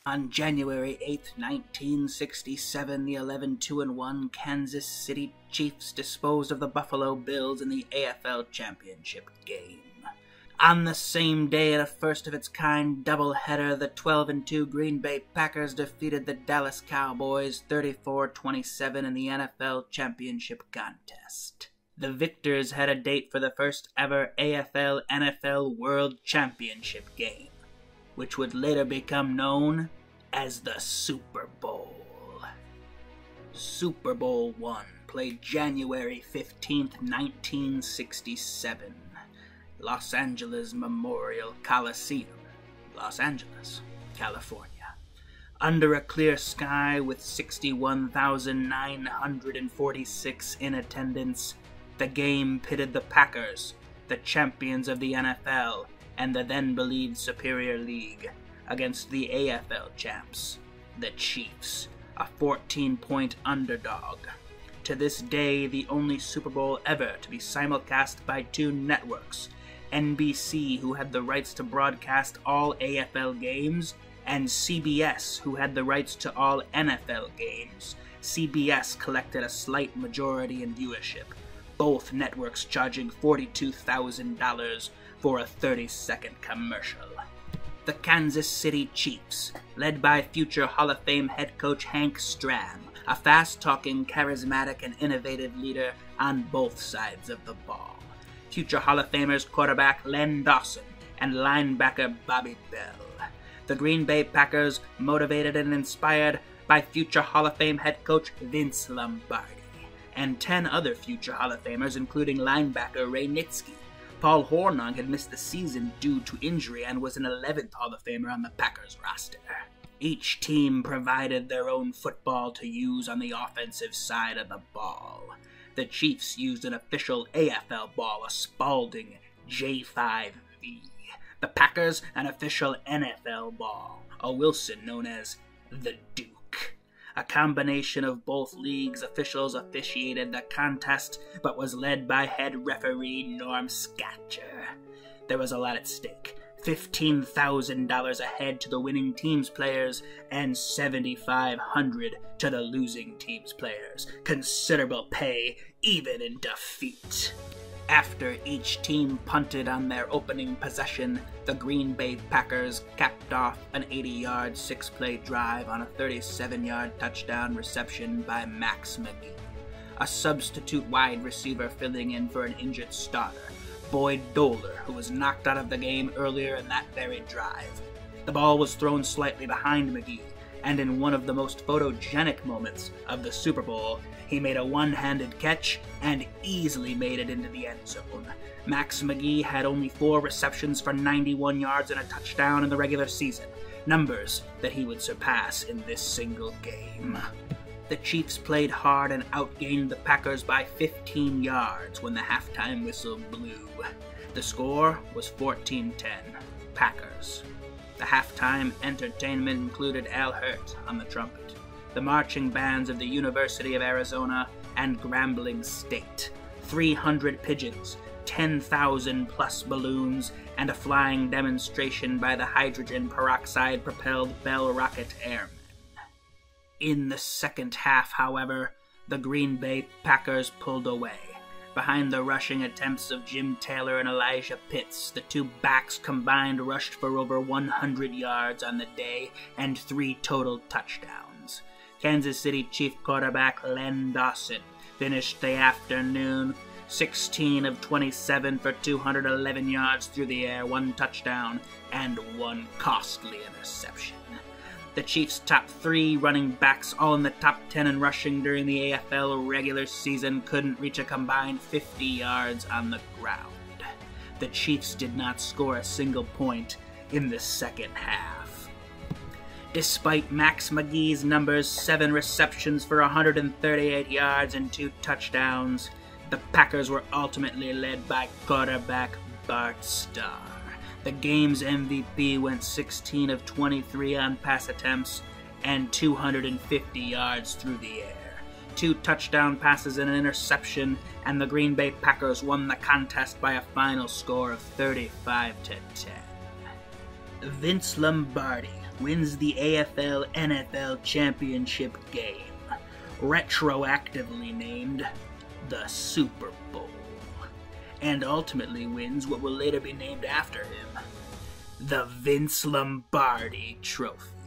On January 8, 1967, the 11-2-1 Kansas City Chiefs disposed of the Buffalo Bills in the AFL Championship game. On the same day, in a first-of-its-kind doubleheader, the 12-2 Green Bay Packers defeated the Dallas Cowboys 34-27 in the NFL Championship contest. The victors had a date for the first-ever AFL-NFL World Championship game, which would later become known as the Super Bowl. Super Bowl I, played January 15th, 1967. Los Angeles Memorial Coliseum, Los Angeles, California. Under a clear sky with 61,946 in attendance, the game pitted the Packers, the champions of the NFL, and the then-believed Superior League, against the AFL champs, the Chiefs, a 14-point underdog. To this day, the only Super Bowl ever to be simulcast by two networks, NBC, who had the rights to broadcast all AFL games, and CBS, who had the rights to all NFL games. CBS collected a slight majority in viewership, both networks charging $42,000 for a 30-second commercial. The Kansas City Chiefs, led by future Hall of Fame head coach Hank Stram, a fast-talking, charismatic, and innovative leader on both sides of the ball. Future Hall of Famers quarterback Len Dawson and linebacker Bobby Bell. The Green Bay Packers, motivated and inspired by future Hall of Fame head coach Vince Lombardi, and 10 other future Hall of Famers, including linebacker Ray Nitschke. Paul Hornung had missed the season due to injury and was an 11th Hall of Famer on the Packers roster. Each team provided their own football to use on the offensive side of the ball. The Chiefs used an official AFL ball, a Spalding J5V. The Packers, an official NFL ball, a Wilson known as the Duke. A combination of both leagues' officials officiated the contest, but was led by head referee Norm Scatcher. There was a lot at stake. $15,000 ahead to the winning team's players, and $7,500 to the losing team's players. Considerable pay, even in defeat. After each team punted on their opening possession, the Green Bay Packers capped off an 80-yard, 6-play drive on a 37-yard touchdown reception by Max McGee, a substitute wide receiver filling in for an injured starter, Boyd Doler, who was knocked out of the game earlier in that very drive. The ball was thrown slightly behind McGee, and in one of the most photogenic moments of the Super Bowl, he made a one-handed catch and easily made it into the end zone. Max McGee had only 4 receptions for 91 yards and a touchdown in the regular season, numbers that he would surpass in this single game. The Chiefs played hard and outgained the Packers by 15 yards when the halftime whistle blew. The score was 14-10, Packers. The halftime entertainment included Al Hirt on the trumpet, the marching bands of the University of Arizona and Grambling State, 300 pigeons, 10,000-plus balloons, and a flying demonstration by the hydrogen peroxide-propelled Bell Rocket Airmen. In the second half, however, the Green Bay Packers pulled away. Behind the rushing attempts of Jim Taylor and Elijah Pitts, the two backs combined rushed for over 100 yards on the day and 3 total touchdowns. Kansas City Chief quarterback Len Dawson finished the afternoon 16 of 27 for 211 yards through the air, 1 touchdown, and 1 costly interception. The Chiefs' top 3 running backs, all in the top 10 in rushing during the AFL regular season, couldn't reach a combined 50 yards on the ground. The Chiefs did not score a single point in the second half. Despite Max McGee's numbers, 7 receptions for 138 yards and 2 touchdowns, the Packers were ultimately led by quarterback Bart Starr. The game's MVP went 16 of 23 on pass attempts and 250 yards through the air. 2 touchdown passes and an interception, and the Green Bay Packers won the contest by a final score of 35-10. Vince Lombardi wins the AFL-NFL championship game, retroactively named the Super Bowl, and ultimately wins what will later be named after him, the Vince Lombardi Trophy.